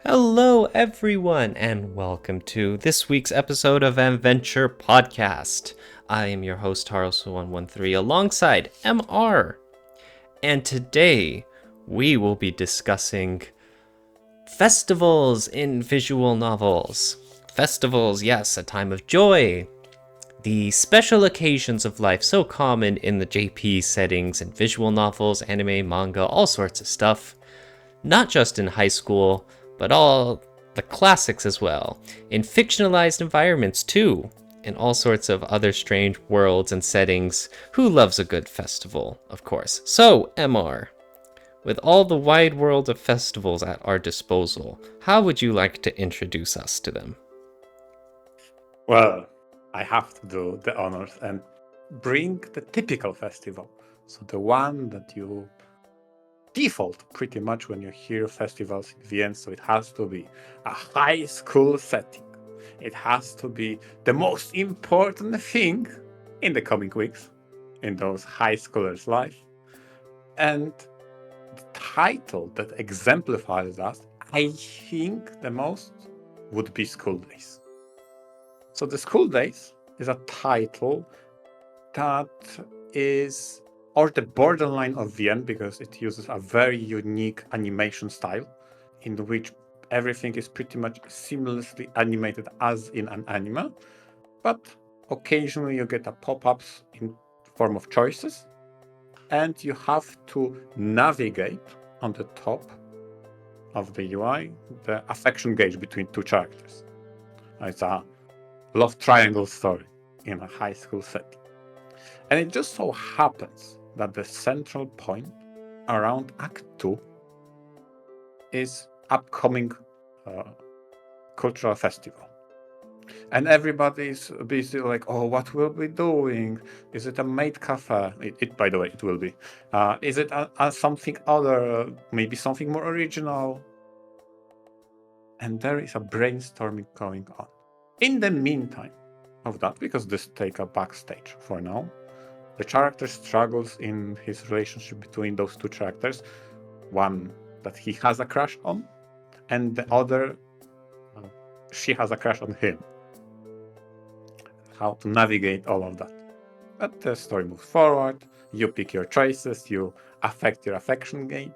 Hello, everyone, and welcome to this week's episode of VNture Podcast. I am your host, Haros113, alongside MR. And today, we will be discussing festivals in visual novels. Festivals, yes, a time of joy. The special occasions of life so common in the JP settings and visual novels, anime, manga, all sorts of stuff. Not just in high school, but all the classics as well, in fictionalized environments too, in all sorts of other strange worlds and settings. Who loves a good festival, of course? So, MR, with all the wide world of festivals at our disposal, how would you like to introduce us to them? Well, I have to do the honors and bring the typical festival. So the one that you default pretty much when you hear festivals in Vienna. So it has to be a high school setting. It has to be the most important thing in the coming weeks in those high schoolers' life. And the title that exemplifies that, I think the most would be School Days. So the School Days is a title that is or the borderline of VN because it uses a very unique animation style in which everything is pretty much seamlessly animated as in an anime, but occasionally you get a pop-ups in form of choices, and you have to navigate on the top of the UI the affection gauge between two characters. It's a love triangle story in a high school setting. And it just so happens that the central point around Act 2 is upcoming cultural festival. And everybody's busy like, oh, what will we be doing? Is it a maid cafe? By the way, it will be. Is it a something other, maybe something more original? And there is a brainstorming going on. In the meantime of that, because this take a backstage for now, the character struggles in his relationship between those two characters. One that he has a crush on, and the other, she has a crush on him. How to navigate all of that. But the story moves forward, you pick your choices, you affect your affection gauge,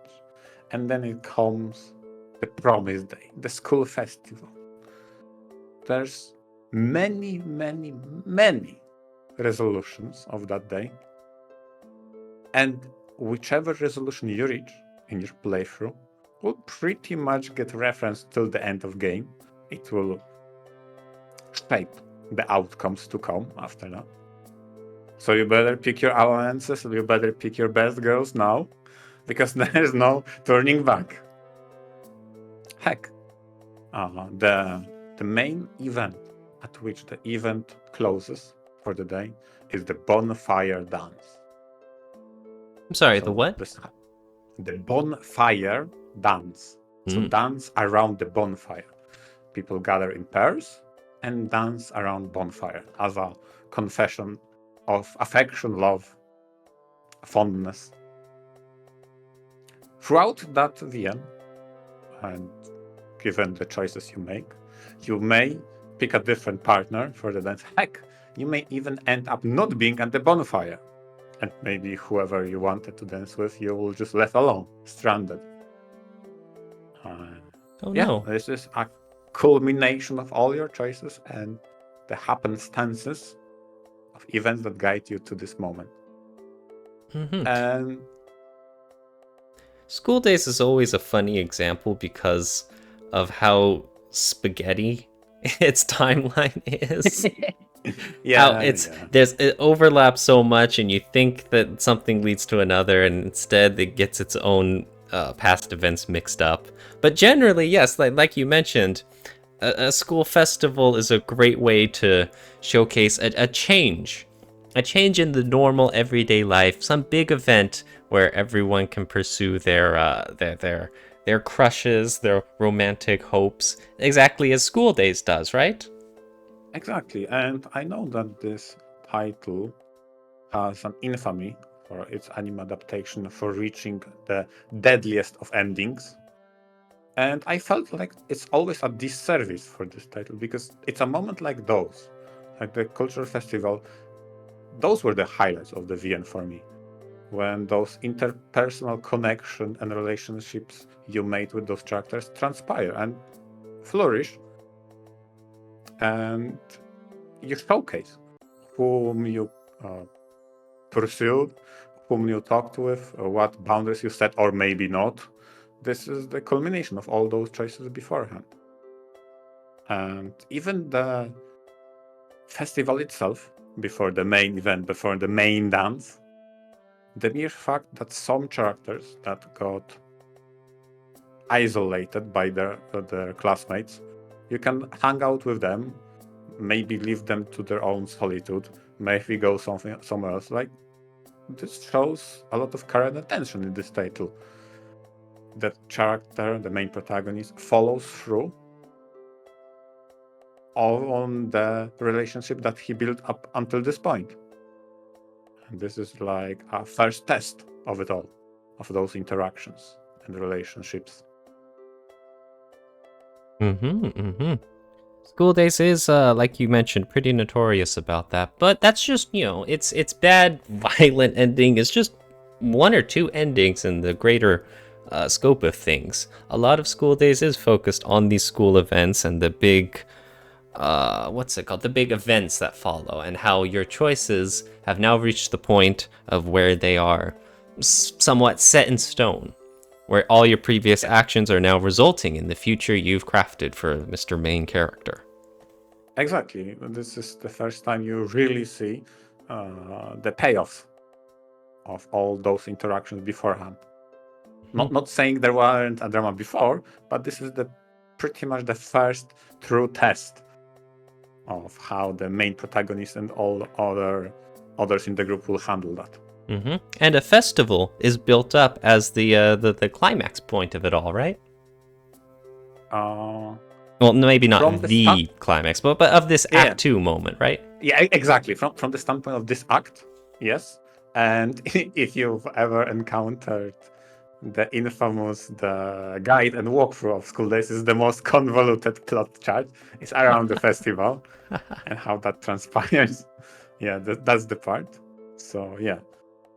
and then it comes the promise day, the school festival. There's many, many, many resolutions of that day. And whichever resolution you reach in your playthrough will pretty much get referenced till the end of game. It will shape the outcomes to come after that. So you better pick your alliances, you better pick your best girls now, because there's no turning back. Heck, the main event at which the event closes for the day is the bonfire dance. I'm sorry, the So what? the bonfire dance. So dance around the bonfire. People gather in pairs and dance around bonfire as a confession of affection, love, fondness. Throughout that VM, and given the choices you may pick a different partner for the dance. Heck, you may even end up not being at the bonfire. And maybe whoever you wanted to dance with, you will just left alone, stranded. Oh Yeah, no. this is a culmination of all your choices and the happenstances of events that guide you to this moment. And School Days is always a funny example because of how spaghetti its timeline is. How it overlaps so much, and you think that something leads to another, and instead it gets its own past events mixed up. But generally, yes, like you mentioned, a school festival is a great way to showcase a change in the normal everyday life, some big event where everyone can pursue their crushes, their romantic hopes, exactly as School Days does, right? exactly. And I know that this title has an infamy for its anime adaptation for reaching the deadliest of endings. And I felt like it's always a disservice for this title because it's a moment like those, like the cultural festival. Those were the highlights of the VN for me. When those interpersonal connection and relationships you made with those characters transpire and flourish, and you showcase whom you pursued, whom you talked with, what boundaries you set or maybe not. This is the culmination of all those choices beforehand. And even the festival itself, before the main event, before the main dance, the mere fact that some characters that got isolated by their classmates, you can hang out with them, maybe leave them to their own solitude, maybe go somewhere else. Like, this shows a lot of care and attention in this title. That character, the main protagonist, follows through on the relationship that he built up until this point. And this is like a first test of it all, of those interactions and relationships. School Days is, like you mentioned, pretty notorious about that. But that's just, its bad, violent ending is just one or two endings in the greater scope of things. A lot of School Days is focused on these school events and the big, the big events that follow, and how your choices have now reached the point of where they are somewhat set in stone, where all your previous actions are now resulting in the future you've crafted for Mr. Main character. Exactly. This is the first time you really see the payoff of all those interactions beforehand. Not saying there weren't a drama before, but this is pretty much the first true test of how the main protagonist and all others in the group will handle that. And a festival is built up as the climax point of it all, right? Well, maybe not the climax, but of this Act 2 moment, right? Yeah, exactly. From the standpoint of this act, yes. And if you've ever encountered the infamous guide and walkthrough of School Days, is the most convoluted plot chart. It's around the festival and how that transpires. Yeah, that's the part. So yeah,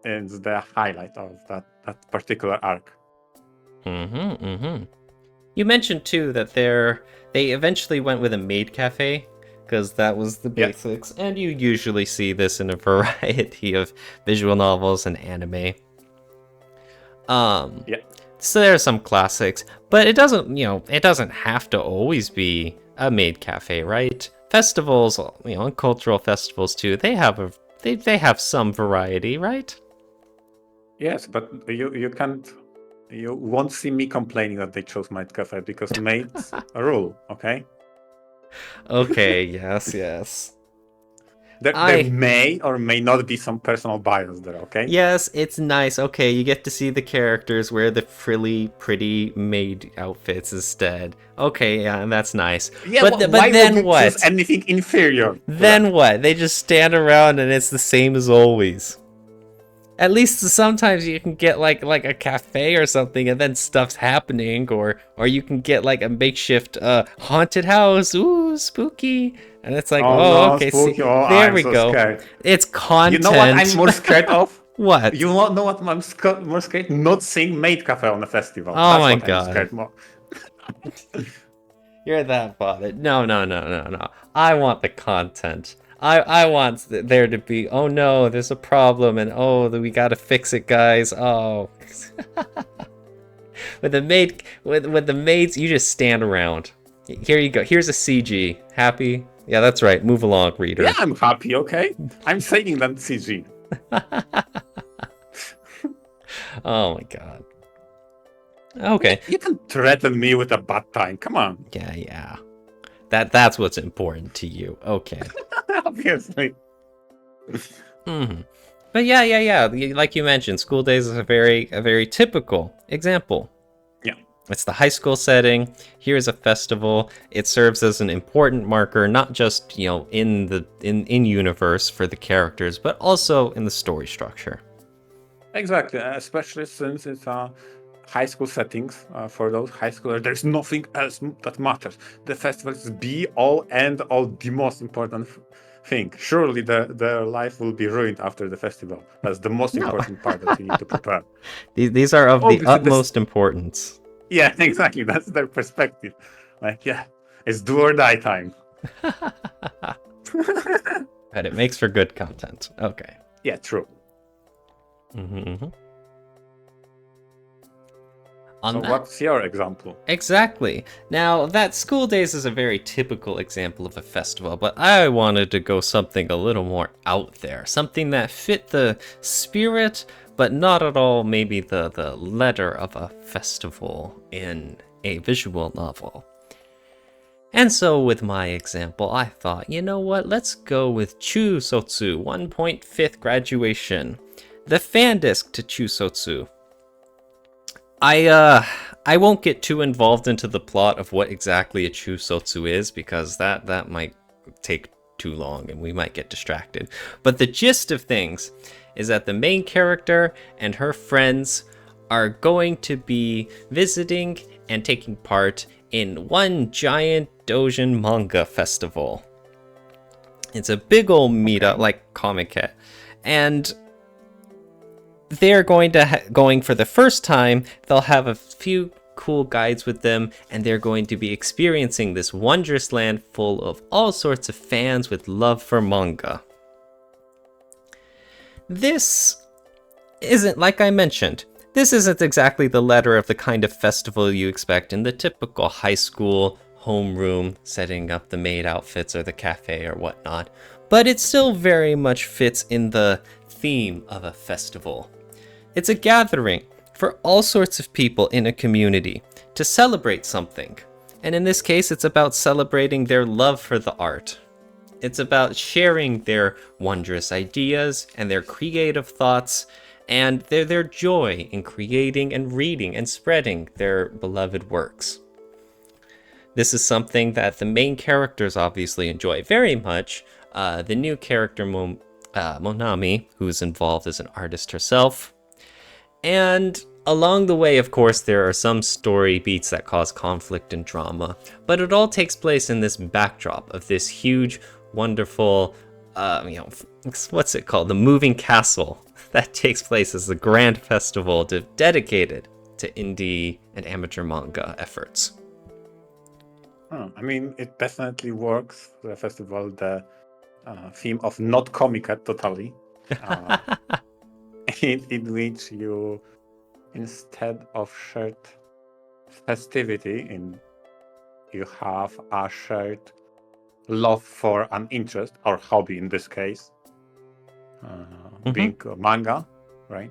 it's the highlight of that particular arc. You mentioned too that they eventually went with a maid cafe, because that was the basics, and you usually see this in a variety of visual novels and anime. So there are some classics, but it doesn't have to always be a maid cafe, right? Festivals, and cultural festivals too, they have some variety, right? Yes, but you won't see me complaining that they chose maid cafe, because maid's a rule, okay? Okay, yes. There may or may not be some personal bias there, okay? Yes, it's nice. Okay, you get to see the characters wear the frilly, pretty maid outfits instead. Okay, yeah, and that's nice. Yeah, but why then would you what? choose anything inferior? Then what? They just stand around and it's the same as always. At least sometimes you can get like a cafe or something, and then stuff's happening, or you can get like a makeshift haunted house. Ooh, spooky! And it's like, no, okay, spooky. see, there I'm we so go. Scared. It's content. You know what I'm more scared of? What? You know what I'm more scared? Not seeing maid cafe on a festival. Oh That's my what god! I'm scared more. You're that bothered. No. I want the content. I want there to be, oh no, there's a problem, and oh, we gotta fix it, guys. Oh. with the maids, you just stand around. Here you go. Here's a CG. Happy? Yeah, that's right. Move along, reader. Yeah, I'm happy, okay? I'm saving that CG. Oh my god. Okay. You can threaten me with a bad time. Come on. Yeah. That's what's important to you. Okay. Obviously. But yeah. Like you mentioned, School Days is a very typical example. Yeah. It's the high school setting. Here's a festival. It serves as an important marker, not just in universe for the characters, but also in the story structure. Exactly, especially since it's a high school settings, for those high schoolers, there's nothing else that matters. The festival is be all and all the most important thing. Surely their life will be ruined after the festival. That's the most No. important part that you need to prepare. These are of the Obviously, utmost importance. yeah, exactly. That's their perspective. Like, yeah, it's do or die time. But it makes for good content. Okay. Yeah, true. On So that, what's your example? exactly. Now, that school days is a very typical example of a festival, but I wanted to go something a little more out there, something that fit the spirit, but not at all maybe the letter of a festival in a visual novel. And so with my example, I thought, you know what, let's go with Chusotsu 1.5th graduation, the fan disc to Chusotsu. I won't get too involved into the plot of what exactly a Chusotsu is, because that might take too long and we might get distracted. But the gist of things is that the main character and her friends are going to be visiting and taking part in one giant doujin manga festival. It's a big old meetup, like Comic-Con, and they're going for the first time. They'll have a few cool guides with them, and they're going to be experiencing this wondrous land full of all sorts of fans with love for manga. This isn't, like I mentioned, this isn't exactly the letter of the kind of festival you expect in the typical high school homeroom, setting up the maid outfits or the cafe or whatnot, but it still very much fits in the theme of a festival. It's a gathering for all sorts of people in a community to celebrate something, and in this case it's about celebrating their love for the art. It's about sharing their wondrous ideas and their creative thoughts and their joy in creating and reading and spreading their beloved works. This is something that the main characters obviously enjoy very much. The new character Monami, who's involved as an artist herself. And along the way, of course, there are some story beats that cause conflict and drama, but it all takes place in this backdrop of this huge, wonderful, what's it called? The moving castle that takes place as the grand festival dedicated to indie and amateur manga efforts. I mean, it definitely works. The festival, the theme of not comica totally, in which you, instead of shared festivity, you have a shared love for an interest or hobby. In this case, being manga, right?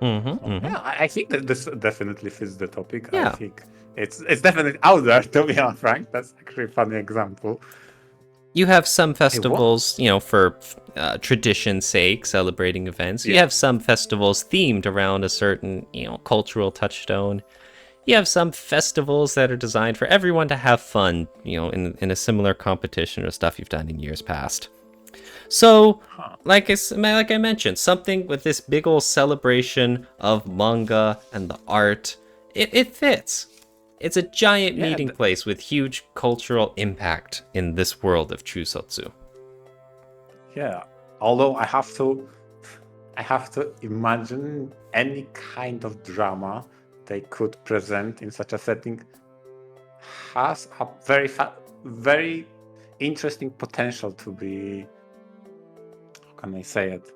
Yeah, I think that this definitely fits the topic. Yeah. I think it's definitely out there, to be honest, Frank. That's actually a funny example. You have some festivals, for tradition's sake, celebrating events. You have some festivals themed around a certain, cultural touchstone. You have some festivals that are designed for everyone to have fun, in a similar competition or stuff you've done in years past. So, like I mentioned, something with this big old celebration of manga and the art, it fits. It's a giant meeting place with huge cultural impact in this world of Chusotsu. Yeah, although I have to imagine any kind of drama they could present in such a setting has a very interesting potential to be, how can I say it,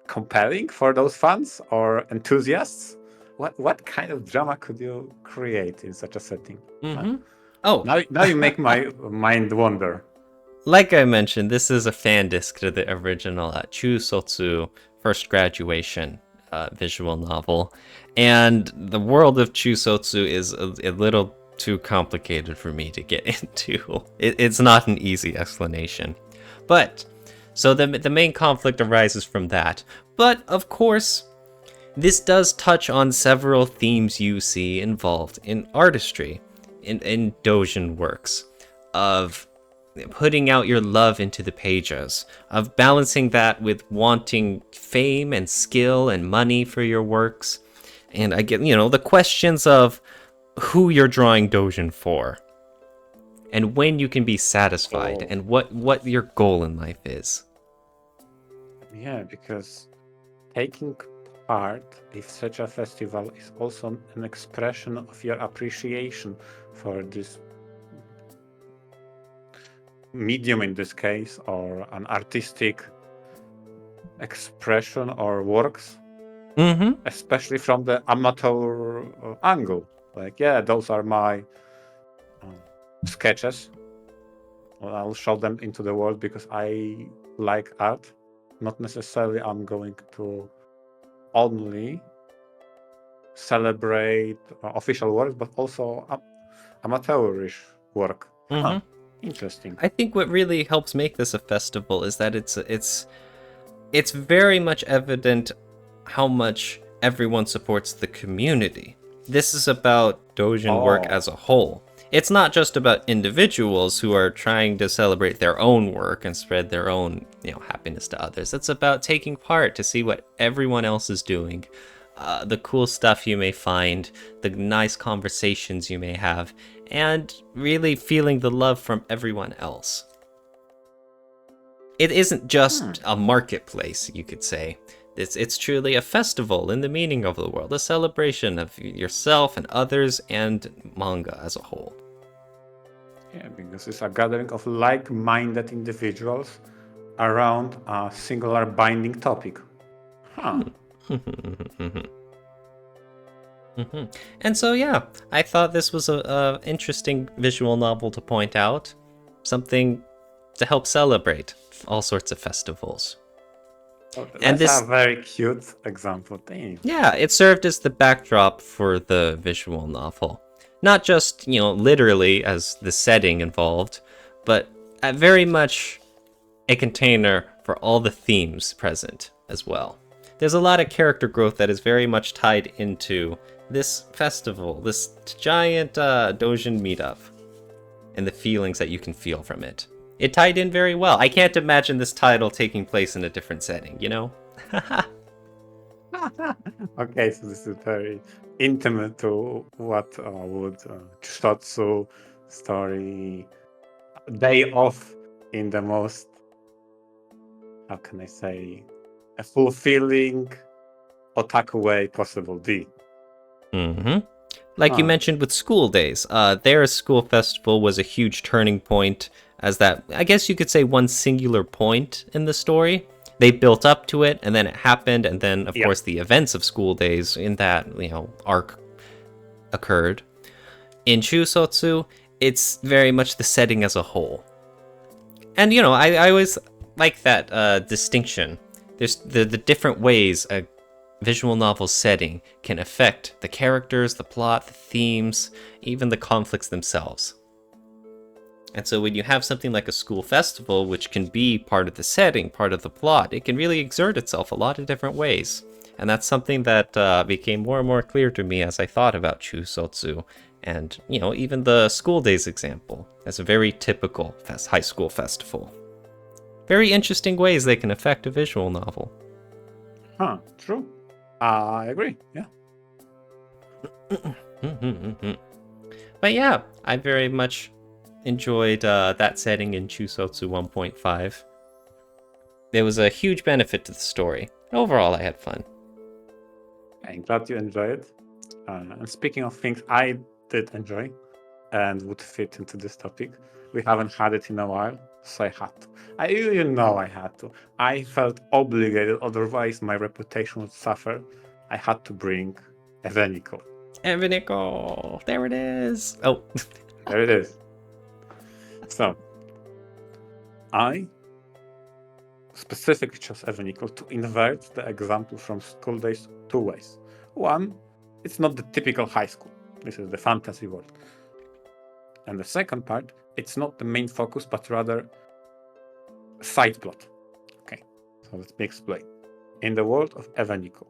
compelling for those fans or enthusiasts. What kind of drama could you create in such a setting? Now you make my mind wander. Like I mentioned, this is a fan disc to the original Chusotsu First Graduation visual novel, and the world of Chusotsu is a little too complicated for me to get into. It's not an easy explanation, but so the main conflict arises from that. But of course, this does touch on several themes you see involved in artistry, in doujin works, of putting out your love into the pages, of balancing that with wanting fame and skill and money for your works. And I get, the questions of who you're drawing Dojin for, and when you can be satisfied, Oh. and what your goal in life is. Yeah, because taking part in such a festival is also an expression of your appreciation for this medium in this case, or an artistic expression or works, especially from the amateur angle. Like, yeah, those are my sketches. Well, I'll show them into the world because I like art. Not necessarily I'm going to only celebrate official works, but also amateurish work. Huh. Interesting. I think what really helps make this a festival is that it's very much evident how much everyone supports the community. This is about Dojin work as a whole. It's not just about individuals who are trying to celebrate their own work and spread their own, happiness to others. It's about taking part to see what everyone else is doing, the cool stuff you may find, the nice conversations you may have, and really feeling the love from everyone else. It isn't just a marketplace, you could say. It's truly a festival in the meaning of the world, a celebration of yourself and others and manga as a whole. Yeah, because it's a gathering of like-minded individuals around a singular binding topic. Huh. And so, yeah, I thought this was a interesting visual novel to point out, something to help celebrate all sorts of festivals. And that's a very cute example. Thanks. Yeah, it served as the backdrop for the visual novel. Not just, literally as the setting involved, but very much a container for all the themes present as well. There's a lot of character growth that is very much tied into this festival, this giant Dojin meetup, and the feelings that you can feel from it. It tied in very well. I can't imagine this title taking place in a different setting, Okay, so this is very intimate to what would Chusotsu story day off in the most, how can I say, a fulfilling otaku way possible be. Like you mentioned with School Days, their school festival was a huge turning point, as that, I guess you could say, one singular point in the story. They built up to it, and then it happened, and then, of course, the events of School Days in that, arc occurred. In Chusotsu, it's very much the setting as a whole. And, I always like that distinction. There's the different ways a visual novel setting can affect the characters, the plot, the themes, even the conflicts themselves. And so when you have something like a school festival, which can be part of the setting, part of the plot, it can really exert itself a lot of different ways. And that's something that became more and more clear to me as I thought about Chusotsu. And, even the School Days example as a very typical high school festival. Very interesting ways they can affect a visual novel. Huh, true. I agree, yeah. But yeah, I very much enjoyed that setting in Chusotsu 1.5. There was a huge benefit to the story. Overall, I had fun. I'm glad you enjoyed it. And speaking of things I did enjoy and would fit into this topic, we haven't had it in a while, so I had to. I had to. I felt obligated, otherwise my reputation would suffer. I had to bring Eveniko. Eveniko! There it is! Oh. There it is. So, I specifically chose Eveniko to invert the example from School Days two ways. One, it's not the typical high school. This is the fantasy world. And the second part, it's not the main focus, but rather a side plot. Okay, so let me explain. In the world of Eveniko,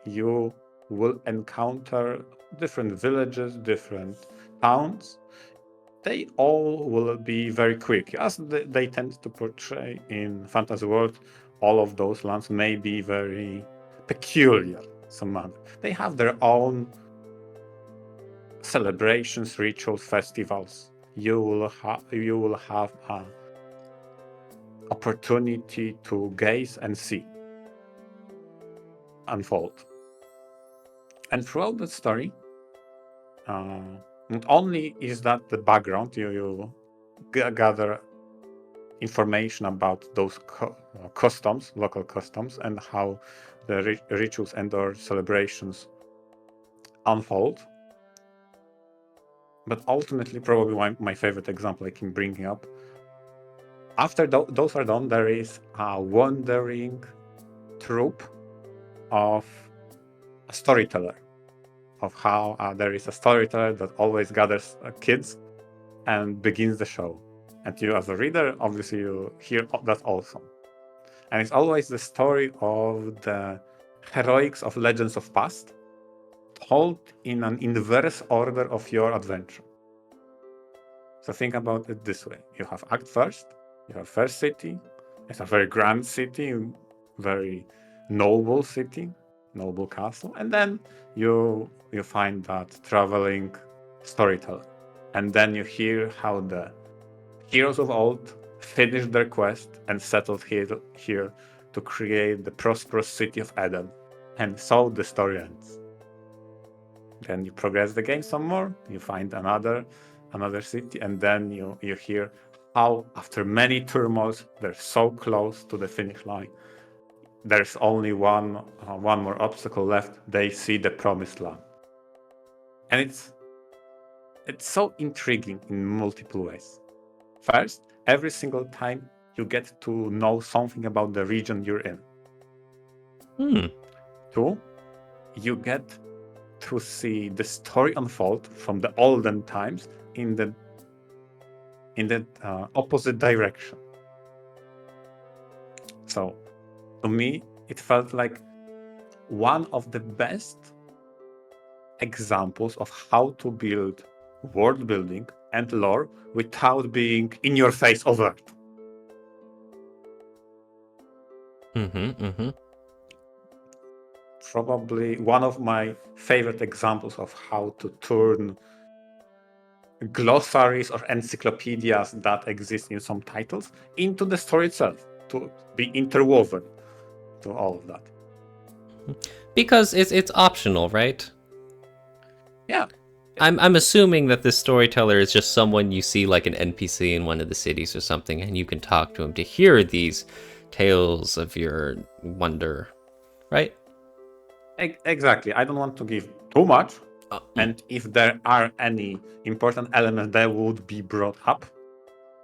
you will encounter different villages, different towns. They all will be very quick, as they tend to portray in fantasy world. All of those lands may be very peculiar, some other. They have their own celebrations, rituals, festivals. You will have an opportunity to gaze and see unfold. And throughout the story, not only is that the background, you gather information about those customs, local customs, and how the rituals and or celebrations unfold. But ultimately, probably my favorite example I keep bringing up, after those are done, there is a wandering troupe of a storyteller, of how there is a storyteller that always gathers kids and begins the show. And you, as a reader, obviously you hear that also. And it's always the story of the heroics of legends of past, told in an inverse order of your adventure. So think about it this way. You have Act First, you have First City. It's a very grand city, very noble city, noble castle. And then you find that traveling storyteller. And then you hear how the heroes of old finished their quest and settled here to create the prosperous city of Eden. And so the story ends. Then you progress the game some more, you find another city, and then you hear how after many turmoils they're so close to the finish line. There's only one more obstacle left. They see the promised land. And it's so intriguing in multiple ways. First, every single time you get to know something about the region you're in. Two, you get to see the story unfold from the olden times in the opposite direction. So, to me, it felt like one of the best examples of how to build world building and lore without being in your face overt. Probably one of my favorite examples of how to turn glossaries or encyclopedias that exist in some titles into the story itself, to be interwoven to all of that. Because it's optional, right? Yeah. I'm assuming that this storyteller is just someone you see like an NPC in one of the cities or something, and you can talk to him to hear these tales of your wonder, right? Exactly. I don't want to give too much. And if there are any important elements that would be brought up,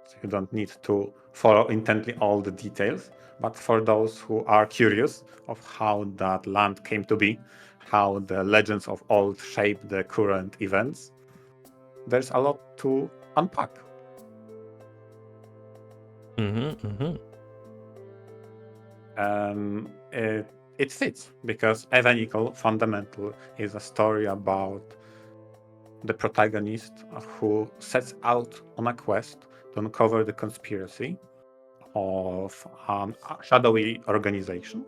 so you don't need to follow intently all the details, but for those who are curious of how that land came to be, how the legends of old shape the current events, there's a lot to unpack. It fits because Evangelical Fundamental is a story about the protagonist who sets out on a quest to uncover the conspiracy of a shadowy organization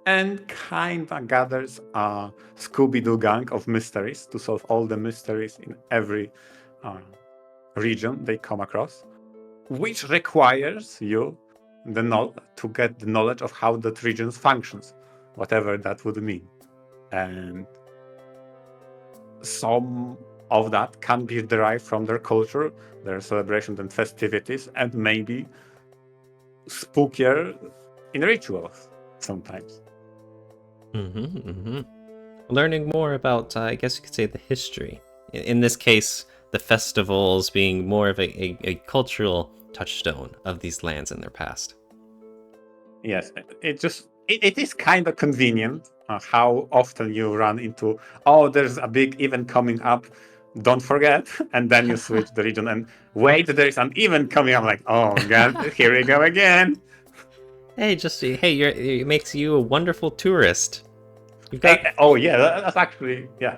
and kinda gathers a Scooby-Doo gang of mysteries to solve all the mysteries in every region they come across, which requires you to get the knowledge of how that region functions, whatever that would mean. And some of that can be derived from their culture, their celebrations and festivities, and maybe spookier in rituals sometimes. Learning more about, I guess you could say, the history. In this case, the festivals being more of a cultural touchstone of these lands in their past. Yes, it is kind of convenient how often you run into, oh, there's a big event coming up, don't forget, and then you switch the region and wait, there's an event coming up, like, oh god, here we go again. Hey, it makes you a wonderful tourist. You've got... Oh yeah, that's actually, yeah,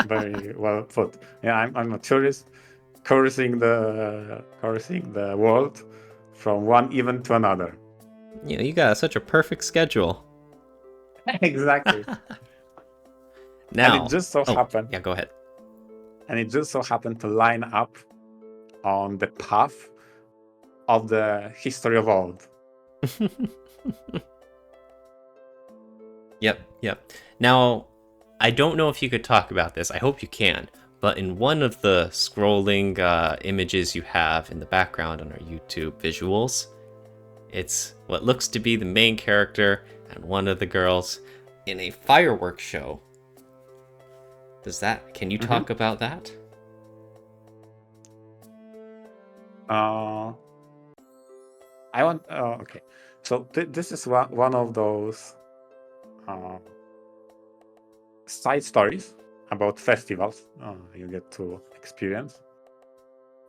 very well put. Yeah, I'm a tourist cursing the world from one event to another. You got such a perfect schedule. Exactly. Now, and it just so happened. Yeah, go ahead. And it just so happened to line up on the path of the history of old. Yep. Now, I don't know if you could talk about this. I hope you can. But in one of the scrolling images you have in the background on our YouTube visuals, it's what looks to be the main character and one of the girls in a fireworks show. Can you talk about that? Okay. So this is one of those side stories about festivals you get to experience.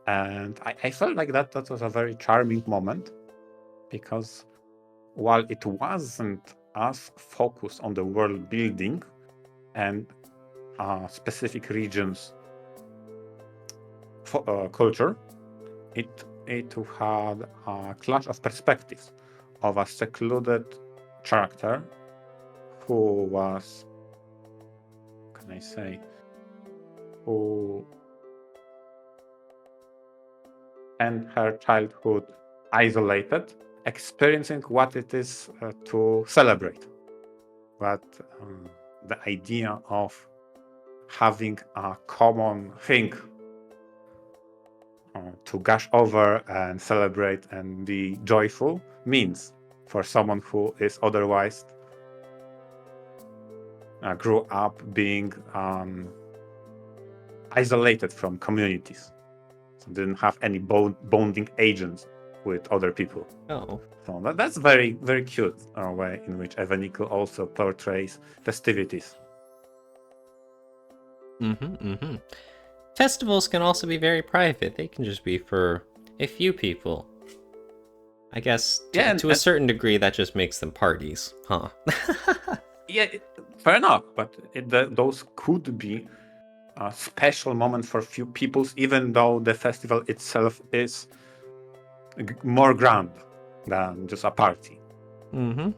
And I felt like that was a very charming moment, because while it wasn't as focused on the world building and specific regions culture, it had a clash of perspectives of a secluded character who was, can I say, who and her childhood isolated, experiencing what it is to celebrate. But the idea of having a common thing to gush over and celebrate and be joyful means for someone who is otherwise grew up being isolated from communities, so didn't have any bonding agents with other people. Oh. So that's very, very cute way in which Evenicle also portrays festivities. Festivals can also be very private. They can just be for a few people. I guess to a certain degree, that just makes them parties, huh? Yeah, fair enough. But those could be a special moment for few peoples, even though the festival itself is more grand than just a party. And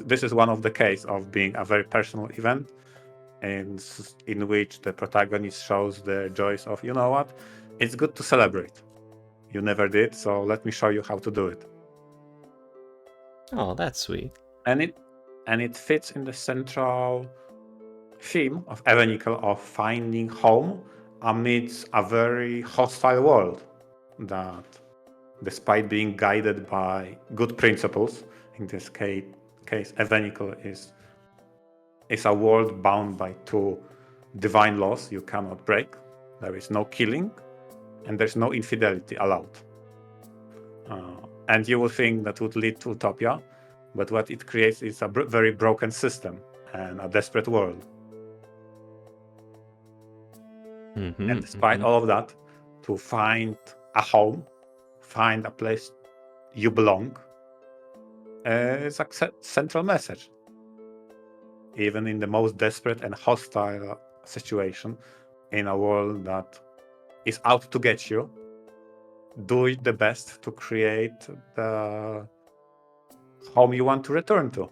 this is one of the case of being a very personal event, in which the protagonist shows the joys of, you know what, it's good to celebrate. You never did, so let me show you how to do it. Oh, that's sweet. And it fits in the central theme of Evenicle of finding home amidst a very hostile world that, despite being guided by good principles, in this case Evenicle is a world bound by two divine laws you cannot break. There is no killing, and there's no infidelity allowed. And you will think that would lead to utopia, but what it creates is a very broken system and a desperate world. And despite all of that, to find a home, find a place you belong, is a central message. Even in the most desperate and hostile situation, in a world that is out to get you, do the best to create the home you want to return to.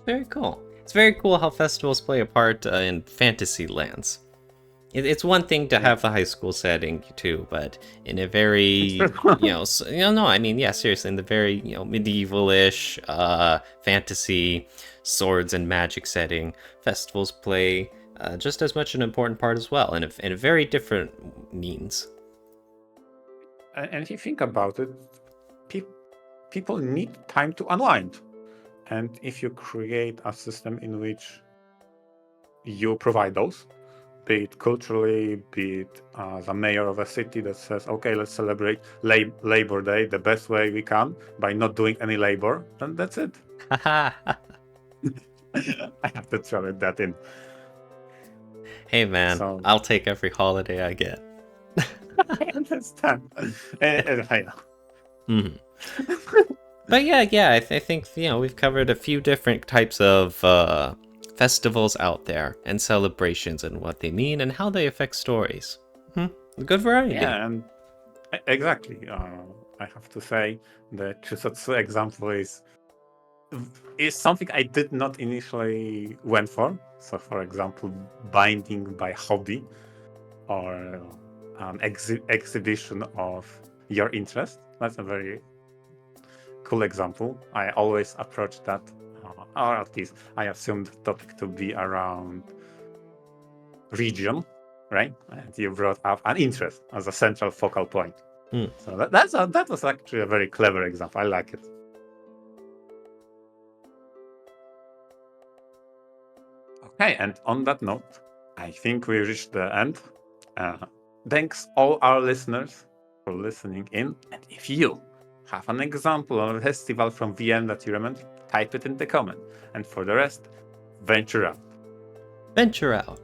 Very cool. It's very cool how festivals play a part in fantasy lands. It's one thing to have the high school setting too, but in a very seriously, in the very medieval-ish fantasy swords and magic setting, festivals play just as much an important part as well, in a very different means. And if you think about it, people need time to unwind. And if you create a system in which you provide those, be it culturally, be it as a mayor of a city that says, okay, let's celebrate Labor Day the best way we can by not doing any labor, then that's it. I have to throw that in. Hey man, I'll take every holiday I get. I understand. But yeah, I think we've covered a few different types of festivals out there and celebrations and what they mean and how they affect stories. Good variety. Yeah, and exactly. I have to say the Chusatsu example is is something I did not initially went for. So, for example, binding by hobby or an exhibition of your interest. That's a very cool example. I always approach that, or at least I assumed the topic to be around region, right? And you brought up an interest as a central focal point. So that was actually a very clever example. I like it. Okay, and on that note, I think we reached the end. Thanks all our listeners for listening in. And if you have an example of a festival from VM that you remember, type it in the comment. And for the rest, venture out. Venture out.